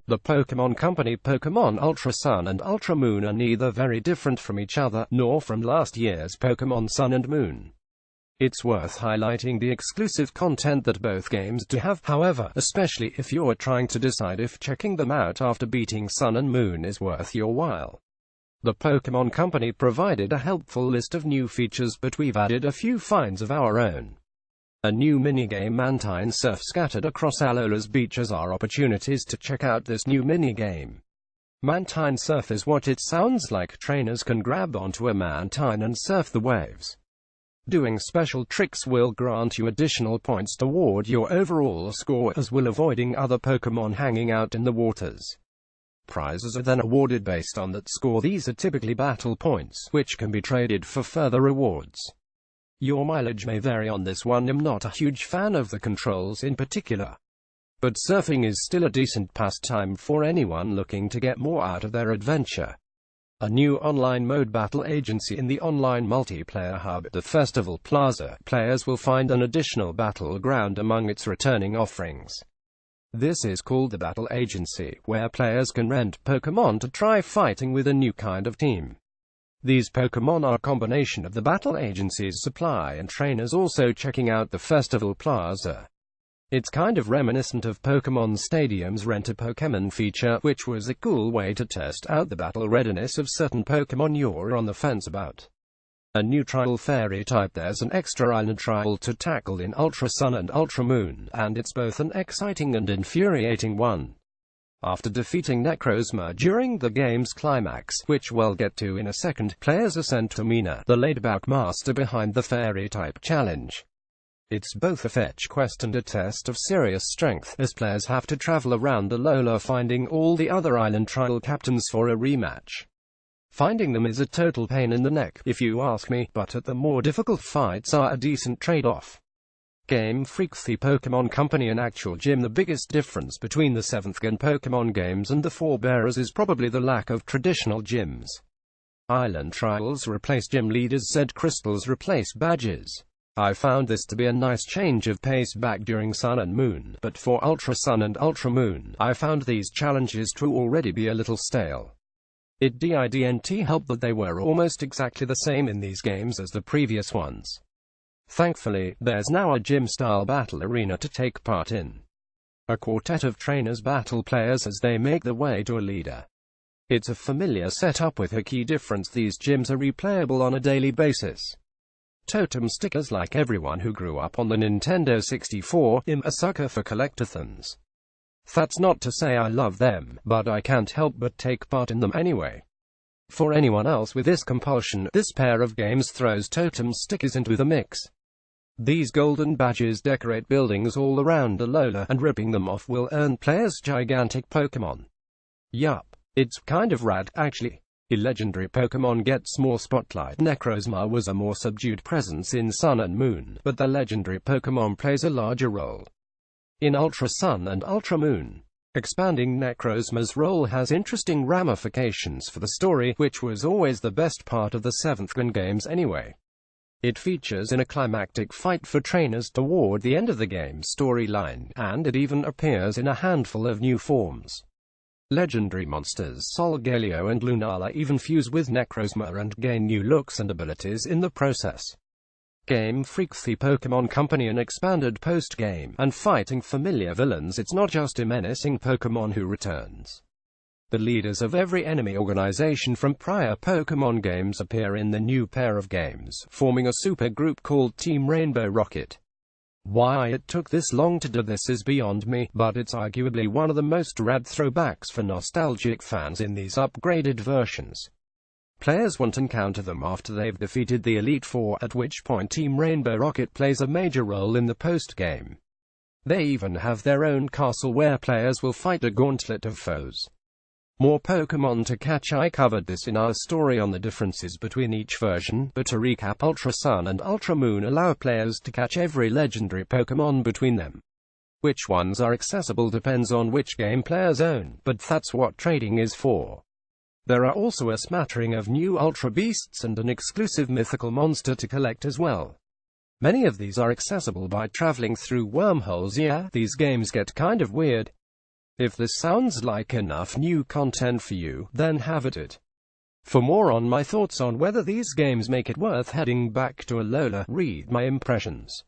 The Pokémon Company Pokémon Ultra Sun and Ultra Moon are neither very different from each other, nor from last year's Pokémon Sun and Moon. It's worth highlighting the exclusive content that both games do have, however, especially if you're trying to decide if checking them out after beating Sun and Moon is worth your while. The Pokémon Company provided a helpful list of new features, but we've added a few finds of our own. A new minigame Mantine Surf scattered across Alola's beaches are opportunities to check out this new minigame. Mantine Surf is what it sounds like. Trainers can grab onto a mantine and surf the waves. Doing special tricks will grant you additional points toward your overall score, as will avoiding other Pokémon hanging out in the waters. Prizes are then awarded based on that score. These are typically battle points, which can be traded for further rewards. Your mileage may vary on this one. I'm not a huge fan of the controls in particular, but surfing is still a decent pastime for anyone looking to get more out of their adventure. A new online mode battle agency in the online multiplayer hub at the Festival Plaza. Players will find an additional battleground among its returning offerings. This is called the Battle Agency, where players can rent Pokémon to try fighting with a new kind of team. These Pokémon are a combination of the Battle Agency's supply and trainers also checking out the Festival Plaza. It's kind of reminiscent of Pokémon Stadium's Rent a Pokémon feature, which was a cool way to test out the battle readiness of certain Pokémon you're on the fence about. A new trial fairy type. There's an extra island trial to tackle in Ultra Sun and Ultra Moon, and it's both an exciting and infuriating one. After defeating Necrozma during the game's climax, which we'll get to in a second, players are sent to Mina, the laid-back master behind the fairy type challenge. It's both a fetch quest and a test of serious strength, as players have to travel around Alola finding all the other island trial captains for a rematch. Finding them is a total pain in the neck, if you ask me, but the more difficult fights are a decent trade-off. Game Freak. The Pokémon Company and actual gym. The biggest difference between the 7th Gen Pokémon games and the forebearers is probably the lack of traditional gyms. Island trials replace gym leaders, said crystals replace badges. I found this to be a nice change of pace back during Sun and Moon, but for Ultra Sun and Ultra Moon, I found these challenges to already be a little stale. It didn't help that they were almost exactly the same in these games as the previous ones. Thankfully, there's now a gym-style battle arena to take part in. A quartet of trainers battle players as they make their way to a leader. It's a familiar setup with a key difference: these gyms are replayable on a daily basis. Totem stickers. Like everyone who grew up on the Nintendo 64, I'm a sucker for collectathons. That's not to say I love them, but I can't help but take part in them anyway. For anyone else with this compulsion, this pair of games throws totem stickers into the mix. These golden badges decorate buildings all around Alola, and ripping them off will earn players gigantic Pokémon. Yup. It's kind of rad, actually. A legendary Pokémon gets more spotlight. Necrozma was a more subdued presence in Sun and Moon, but the legendary Pokémon plays a larger role in Ultra Sun and Ultra Moon. Expanding Necrozma's role has interesting ramifications for the story, which was always the best part of the 7th Gen games anyway. It features in a climactic fight for trainers toward the end of the game's storyline, and it even appears in a handful of new forms. Legendary monsters Solgaleo and Lunala even fuse with Necrozma and gain new looks and abilities in the process. Game Freak. The Pokémon Company. An expanded post-game, and fighting familiar villains. It's not just a menacing Pokémon who returns. The leaders of every enemy organization from prior Pokémon games appear in the new pair of games, forming a super group called Team Rainbow Rocket. Why it took this long to do this is beyond me, but it's arguably one of the most rad throwbacks for nostalgic fans in these upgraded versions. Players won't encounter them after they've defeated the Elite Four, at which point Team Rainbow Rocket plays a major role in the post-game. They even have their own castle where players will fight a gauntlet of foes. More Pokémon to catch. I covered this in our story on the differences between each version, but to recap, Ultra Sun and Ultra Moon allow players to catch every legendary Pokémon between them. Which ones are accessible depends on which game players own, but that's what trading is for. There are also a smattering of new Ultra Beasts and an exclusive mythical monster to collect as well. Many of these are accessible by traveling through wormholes. Yeah, these games get kind of weird. If this sounds like enough new content for you, then have at it. For more on my thoughts on whether these games make it worth heading back to Alola, read my impressions.